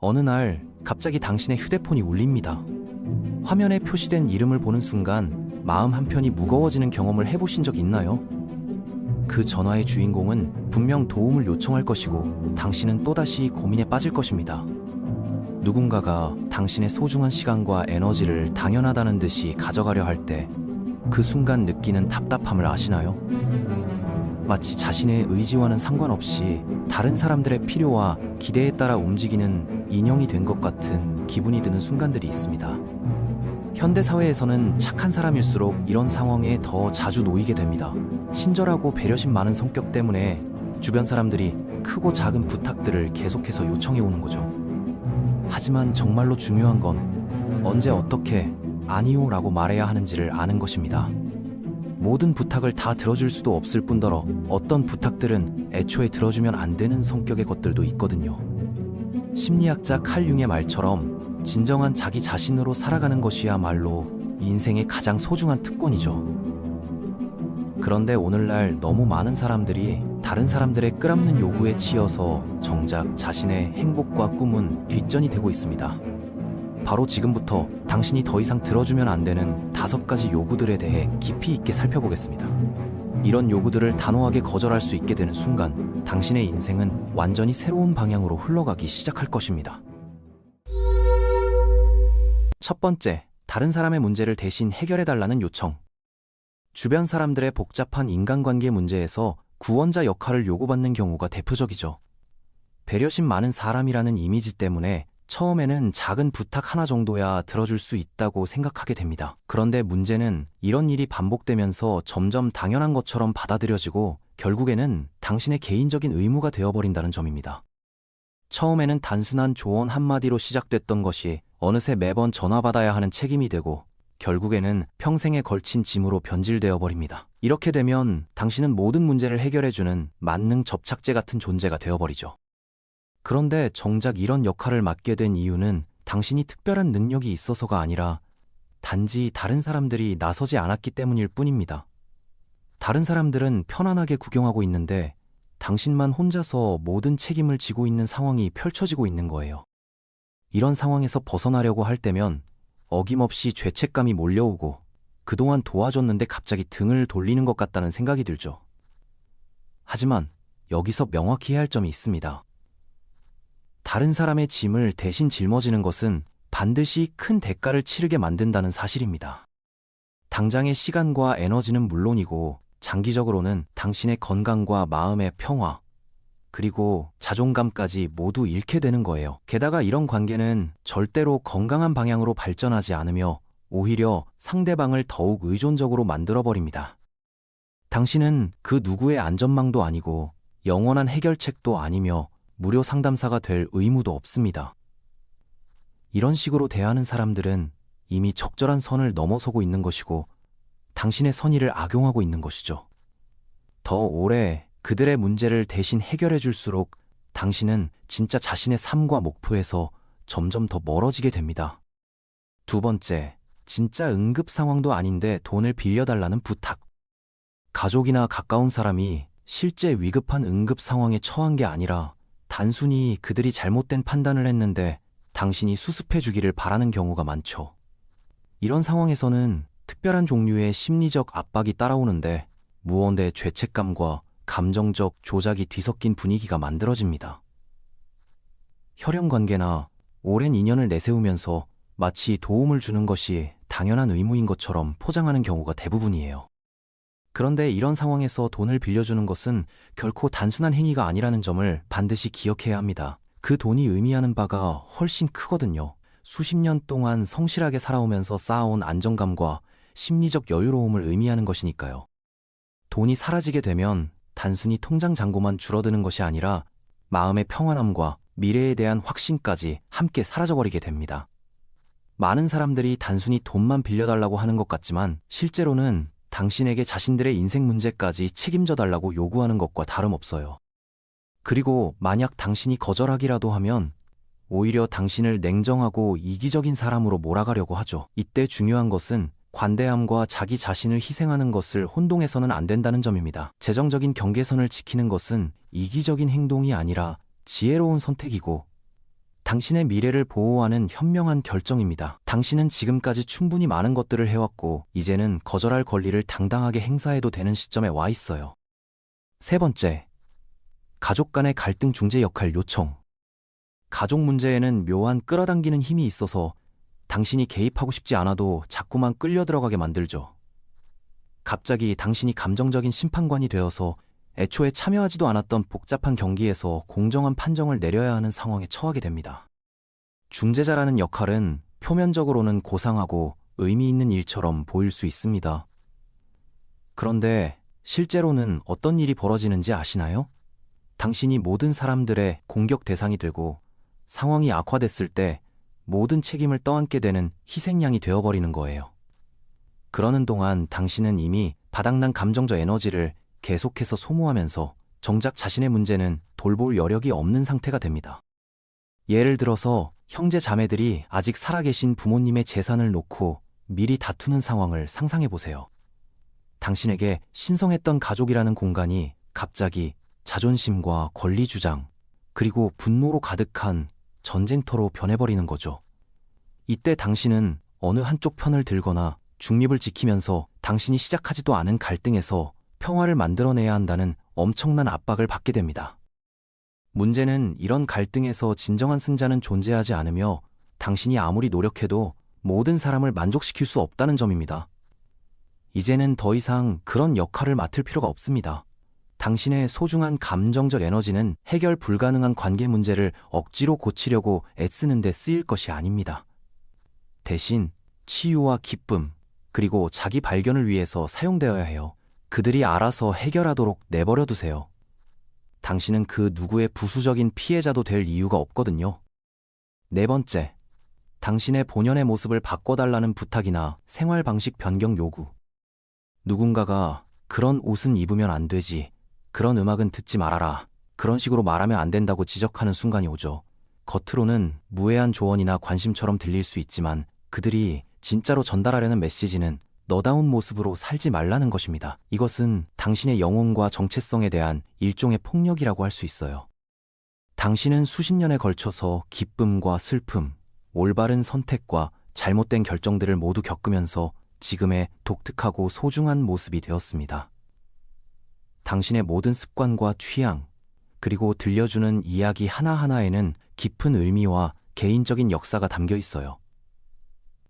어느 날 갑자기 당신의 휴대폰이 울립니다. 화면에 표시된 이름을 보는 순간 마음 한편이 무거워지는 경험을 해보신 적 있나요? 그 전화의 주인공은 분명 도움을 요청할 것이고 당신은 또다시 고민에 빠질 것입니다. 누군가가 당신의 소중한 시간과 에너지를 당연하다는 듯이 가져가려 할 때 그 순간 느끼는 답답함을 아시나요? 마치 자신의 의지와는 상관없이 다른 사람들의 필요와 기대에 따라 움직이는 인형이 된 것 같은 기분이 드는 순간들이 있습니다. 현대사회에서는 착한 사람일수록 이런 상황에 더 자주 놓이게 됩니다. 친절하고 배려심 많은 성격 때문에 주변 사람들이 크고 작은 부탁들을 계속해서 요청해 오는 거죠. 하지만 정말로 중요한 건 언제 어떻게 아니요 라고 말해야 하는지를 아는 것입니다. 모든 부탁을 다 들어줄 수도 없을 뿐더러 어떤 부탁들은 애초에 들어주면 안 되는 성격의 것들도 있거든요. 심리학자 칼 융의 말처럼 진정한 자기 자신으로 살아가는 것이야말로 인생의 가장 소중한 특권이죠. 그런데 오늘날 너무 많은 사람들이 다른 사람들의 끌어안는 요구에 치여서 정작 자신의 행복과 꿈은 뒷전이 되고 있습니다. 바로 지금부터 당신이 더 이상 들어주면 안 되는 5가지 요구들에 대해 깊이 있게 살펴보겠습니다. 이런 요구들을 단호하게 거절할 수 있게 되는 순간 당신의 인생은 완전히 새로운 방향으로 흘러가기 시작할 것입니다. 첫 번째, 다른 사람의 문제를 대신 해결해달라는 요청. 주변 사람들의 복잡한 인간관계 문제에서 구원자 역할을 요구받는 경우가 대표적이죠. 배려심 많은 사람이라는 이미지 때문에 처음에는 작은 부탁 하나 정도야 들어줄 수 있다고 생각하게 됩니다. 그런데 문제는 이런 일이 반복되면서 점점 당연한 것처럼 받아들여지고 결국에는 당신의 개인적인 의무가 되어버린다는 점입니다. 처음에는 단순한 조언 한마디로 시작됐던 것이 어느새 매번 전화받아야 하는 책임이 되고 결국에는 평생에 걸친 짐으로 변질되어 버립니다. 이렇게 되면 당신은 모든 문제를 해결해주는 만능 접착제 같은 존재가 되어버리죠. 그런데 정작 이런 역할을 맡게 된 이유는 당신이 특별한 능력이 있어서가 아니라 단지 다른 사람들이 나서지 않았기 때문일 뿐입니다. 다른 사람들은 편안하게 구경하고 있는데 당신만 혼자서 모든 책임을 지고 있는 상황이 펼쳐지고 있는 거예요. 이런 상황에서 벗어나려고 할 때면 어김없이 죄책감이 몰려오고 그동안 도와줬는데 갑자기 등을 돌리는 것 같다는 생각이 들죠. 하지만 여기서 명확히 해야 할 점이 있습니다. 다른 사람의 짐을 대신 짊어지는 것은 반드시 큰 대가를 치르게 만든다는 사실입니다. 당장의 시간과 에너지는 물론이고 장기적으로는 당신의 건강과 마음의 평화, 그리고 자존감까지 모두 잃게 되는 거예요. 게다가 이런 관계는 절대로 건강한 방향으로 발전하지 않으며 오히려 상대방을 더욱 의존적으로 만들어버립니다. 당신은 그 누구의 안전망도 아니고 영원한 해결책도 아니며 무료 상담사가 될 의무도 없습니다. 이런 식으로 대하는 사람들은 이미 적절한 선을 넘어서고 있는 것이고 당신의 선의를 악용하고 있는 것이죠. 더 오래 그들의 문제를 대신 해결해 줄수록 당신은 진짜 자신의 삶과 목표에서 점점 더 멀어지게 됩니다. 두 번째, 진짜 응급 상황도 아닌데 돈을 빌려달라는 부탁. 가족이나 가까운 사람이 실제 위급한 응급 상황에 처한 게 아니라 단순히 그들이 잘못된 판단을 했는데 당신이 수습해 주기를 바라는 경우가 많죠. 이런 상황에서는 특별한 종류의 심리적 압박이 따라오는데 무언의 죄책감과 감정적 조작이 뒤섞인 분위기가 만들어집니다. 혈연관계나 오랜 인연을 내세우면서 마치 도움을 주는 것이 당연한 의무인 것처럼 포장하는 경우가 대부분이에요. 그런데 이런 상황에서 돈을 빌려주는 것은 결코 단순한 행위가 아니라는 점을 반드시 기억해야 합니다. 그 돈이 의미하는 바가 훨씬 크거든요. 수십 년 동안 성실하게 살아오면서 쌓아온 안정감과 심리적 여유로움을 의미하는 것이니까요. 돈이 사라지게 되면 단순히 통장 잔고만 줄어드는 것이 아니라 마음의 평안함과 미래에 대한 확신까지 함께 사라져버리게 됩니다. 많은 사람들이 단순히 돈만 빌려달라고 하는 것 같지만 실제로는 당신에게 자신들의 인생 문제까지 책임져 달라고 요구하는 것과 다름없어요. 그리고 만약 당신이 거절하기라도 하면 오히려 당신을 냉정하고 이기적인 사람으로 몰아가려고 하죠. 이때 중요한 것은 관대함과 자기 자신을 희생하는 것을 혼동해서는 안 된다는 점입니다. 재정적인 경계선을 지키는 것은 이기적인 행동이 아니라 지혜로운 선택이고 당신의 미래를 보호하는 현명한 결정입니다. 당신은 지금까지 충분히 많은 것들을 해왔고, 이제는 거절할 권리를 당당하게 행사해도 되는 시점에 와 있어요. 세 번째, 가족 간의 갈등 중재 역할 요청. 가족 문제에는 묘한 끌어당기는 힘이 있어서 당신이 개입하고 싶지 않아도 자꾸만 끌려 들어가게 만들죠. 갑자기 당신이 감정적인 심판관이 되어서 애초에 참여하지도 않았던 복잡한 경기에서 공정한 판정을 내려야 하는 상황에 처하게 됩니다. 중재자라는 역할은 표면적으로는 고상하고 의미 있는 일처럼 보일 수 있습니다. 그런데 실제로는 어떤 일이 벌어지는지 아시나요? 당신이 모든 사람들의 공격 대상이 되고 상황이 악화됐을 때 모든 책임을 떠안게 되는 희생양이 되어버리는 거예요. 그러는 동안 당신은 이미 바닥난 감정적 에너지를 계속해서 소모하면서 정작 자신의 문제는 돌볼 여력이 없는 상태가 됩니다. 예를 들어서 형제 자매들이 아직 살아계신 부모님의 재산을 놓고 미리 다투는 상황을 상상해 보세요. 당신에게 신성했던 가족이라는 공간이 갑자기 자존심과 권리 주장, 그리고 분노로 가득한 전쟁터로 변해버리는 거죠. 이때 당신은 어느 한쪽 편을 들거나 중립을 지키면서 당신이 시작하지도 않은 갈등에서 평화를 만들어내야 한다는 엄청난 압박을 받게 됩니다. 문제는 이런 갈등에서 진정한 승자는 존재하지 않으며 당신이 아무리 노력해도 모든 사람을 만족시킬 수 없다는 점입니다. 이제는 더 이상 그런 역할을 맡을 필요가 없습니다. 당신의 소중한 감정적 에너지는 해결 불가능한 관계 문제를 억지로 고치려고 애쓰는 데 쓰일 것이 아닙니다. 대신 치유와 기쁨, 그리고 자기 발견을 위해서 사용되어야 해요. 그들이 알아서 해결하도록 내버려 두세요. 당신은 그 누구의 부수적인 피해자도 될 이유가 없거든요. 네 번째, 당신의 본연의 모습을 바꿔달라는 부탁이나 생활 방식 변경 요구. 누군가가 그런 옷은 입으면 안 되지, 그런 음악은 듣지 말아라, 그런 식으로 말하면 안 된다고 지적하는 순간이 오죠. 겉으로는 무해한 조언이나 관심처럼 들릴 수 있지만 그들이 진짜로 전달하려는 메시지는 너다운 모습으로 살지 말라는 것입니다. 이것은 당신의 영혼과 정체성에 대한 일종의 폭력이라고 할 수 있어요. 당신은 수십 년에 걸쳐서 기쁨과 슬픔, 올바른 선택과 잘못된 결정들을 모두 겪으면서 지금의 독특하고 소중한 모습이 되었습니다. 당신의 모든 습관과 취향, 그리고 들려주는 이야기 하나하나에는 깊은 의미와 개인적인 역사가 담겨 있어요.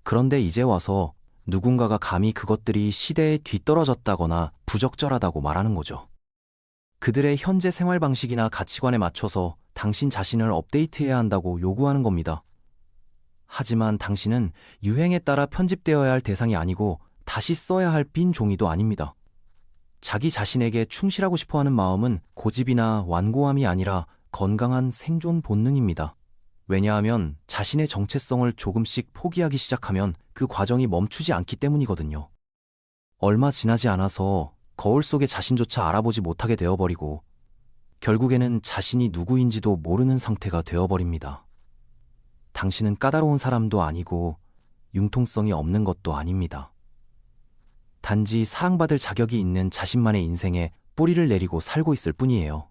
그런데 이제 와서 누군가가 감히 그것들이 시대에 뒤떨어졌다거나 부적절하다고 말하는 거죠. 그들의 현재 생활 방식이나 가치관에 맞춰서 당신 자신을 업데이트해야 한다고 요구하는 겁니다. 하지만 당신은 유행에 따라 편집되어야 할 대상이 아니고 다시 써야 할 빈 종이도 아닙니다. 자기 자신에게 충실하고 싶어하는 마음은 고집이나 완고함이 아니라 건강한 생존 본능입니다. 왜냐하면 자신의 정체성을 조금씩 포기하기 시작하면 그 과정이 멈추지 않기 때문이거든요. 얼마 지나지 않아서 거울 속의 자신조차 알아보지 못하게 되어버리고 결국에는 자신이 누구인지도 모르는 상태가 되어버립니다. 당신은 까다로운 사람도 아니고 융통성이 없는 것도 아닙니다. 단지 사랑받을 자격이 있는 자신만의 인생에 뿌리를 내리고 살고 있을 뿐이에요.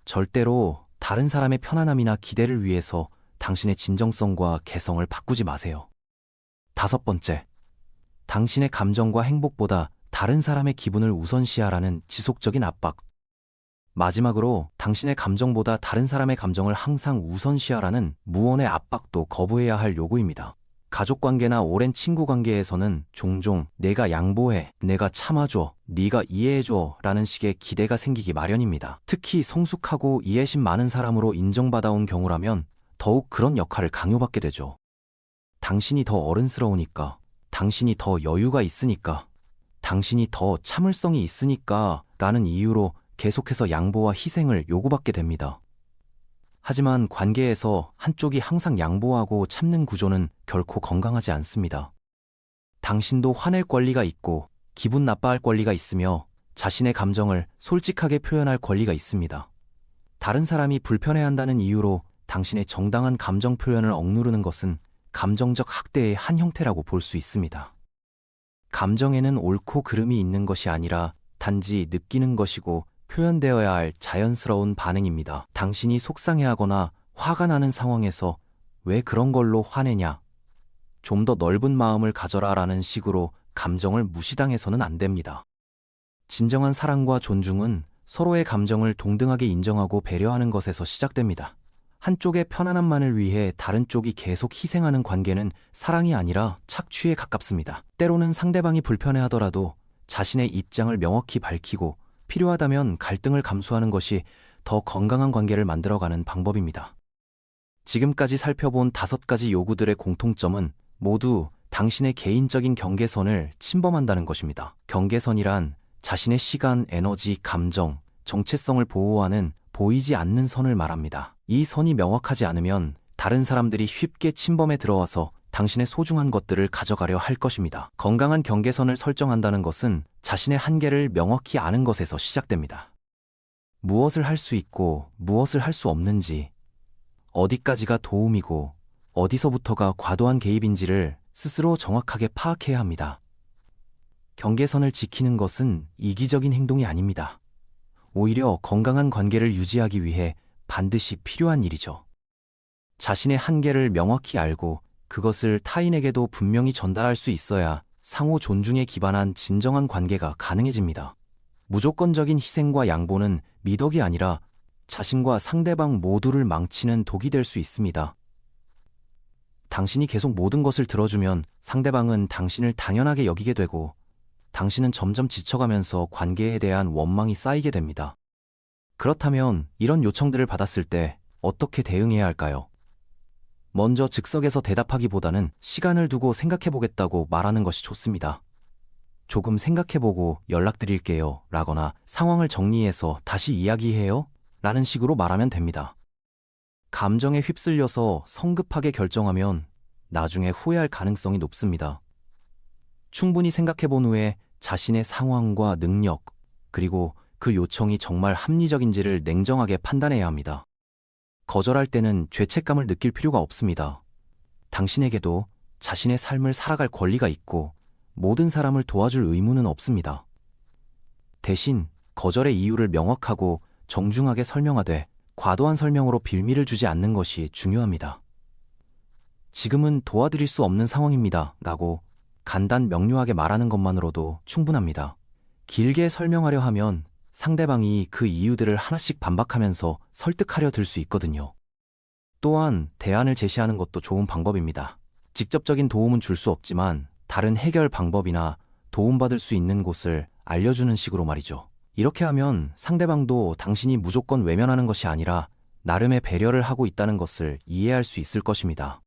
절대로 다른 사람의 편안함이나 기대를 위해서 당신의 진정성과 개성을 바꾸지 마세요. 다섯 번째, 당신의 감정과 행복보다 다른 사람의 기분을 우선시하라는 지속적인 압박. 마지막으로 당신의 감정보다 다른 사람의 감정을 항상 우선시하라는 무언의 압박도 거부해야 할 요구입니다. 가족관계나 오랜 친구관계에서는 종종 내가 양보해, 내가 참아줘, 네가 이해해줘 라는 식의 기대가 생기기 마련입니다. 특히 성숙하고 이해심 많은 사람으로 인정받아온 경우라면 더욱 그런 역할을 강요받게 되죠. 당신이 더 어른스러우니까, 당신이 더 여유가 있으니까, 당신이 더 참을성이 있으니까 라는 이유로 계속해서 양보와 희생을 요구받게 됩니다. 하지만 관계에서 한쪽이 항상 양보하고 참는 구조는 결코 건강하지 않습니다. 당신도 화낼 권리가 있고 기분 나빠할 권리가 있으며 자신의 감정을 솔직하게 표현할 권리가 있습니다. 다른 사람이 불편해한다는 이유로 당신의 정당한 감정 표현을 억누르는 것은 감정적 학대의 한 형태라고 볼 수 있습니다. 감정에는 옳고 그름이 있는 것이 아니라 단지 느끼는 것이고 표현되어야 할 자연스러운 반응입니다. 당신이 속상해하거나 화가 나는 상황에서 왜 그런 걸로 화내냐? 좀 더 넓은 마음을 가져라 라는 식으로 감정을 무시당해서는 안 됩니다. 진정한 사랑과 존중은 서로의 감정을 동등하게 인정하고 배려하는 것에서 시작됩니다. 한쪽의 편안함만을 위해 다른 쪽이 계속 희생하는 관계는 사랑이 아니라 착취에 가깝습니다. 때로는 상대방이 불편해하더라도 자신의 입장을 명확히 밝히고 필요하다면 갈등을 감수하는 것이 더 건강한 관계를 만들어가는 방법입니다. 지금까지 살펴본 5가지 요구들의 공통점은 모두 당신의 개인적인 경계선을 침범한다는 것입니다. 경계선이란 자신의 시간, 에너지, 감정, 정체성을 보호하는 보이지 않는 선을 말합니다. 이 선이 명확하지 않으면 다른 사람들이 쉽게 침범에 들어와서 당신의 소중한 것들을 가져가려 할 것입니다. 건강한 경계선을 설정한다는 것은 자신의 한계를 명확히 아는 것에서 시작됩니다. 무엇을 할 수 있고 무엇을 할 수 없는지, 어디까지가 도움이고 어디서부터가 과도한 개입인지를 스스로 정확하게 파악해야 합니다. 경계선을 지키는 것은 이기적인 행동이 아닙니다. 오히려 건강한 관계를 유지하기 위해 반드시 필요한 일이죠. 자신의 한계를 명확히 알고 그것을 타인에게도 분명히 전달할 수 있어야 상호 존중에 기반한 진정한 관계가 가능해집니다. 무조건적인 희생과 양보는 미덕이 아니라 자신과 상대방 모두를 망치는 독이 될 수 있습니다. 당신이 계속 모든 것을 들어주면 상대방은 당신을 당연하게 여기게 되고 당신은 점점 지쳐가면서 관계에 대한 원망이 쌓이게 됩니다. 그렇다면 이런 요청들을 받았을 때 어떻게 대응해야 할까요? 먼저 즉석에서 대답하기보다는 시간을 두고 생각해보겠다고 말하는 것이 좋습니다. 조금 생각해보고 연락드릴게요 라거나 상황을 정리해서 다시 이야기해요 라는 식으로 말하면 됩니다. 감정에 휩쓸려서 성급하게 결정하면 나중에 후회할 가능성이 높습니다. 충분히 생각해본 후에 자신의 상황과 능력, 그리고 그 요청이 정말 합리적인지를 냉정하게 판단해야 합니다. 거절할 때는 죄책감을 느낄 필요가 없습니다. 당신에게도 자신의 삶을 살아갈 권리가 있고 모든 사람을 도와줄 의무는 없습니다. 대신 거절의 이유를 명확하고 정중하게 설명하되 과도한 설명으로 빌미를 주지 않는 것이 중요합니다. 지금은 도와드릴 수 없는 상황입니다 라고 간단 명료하게 말하는 것만으로도 충분합니다. 길게 설명하려 하면 상대방이 그 이유들을 하나씩 반박하면서 설득하려 들 수 있거든요. 또한 대안을 제시하는 것도 좋은 방법입니다. 직접적인 도움은 줄 수 없지만 다른 해결 방법이나 도움받을 수 있는 곳을 알려주는 식으로 말이죠. 이렇게 하면 상대방도 당신이 무조건 외면하는 것이 아니라 나름의 배려를 하고 있다는 것을 이해할 수 있을 것입니다.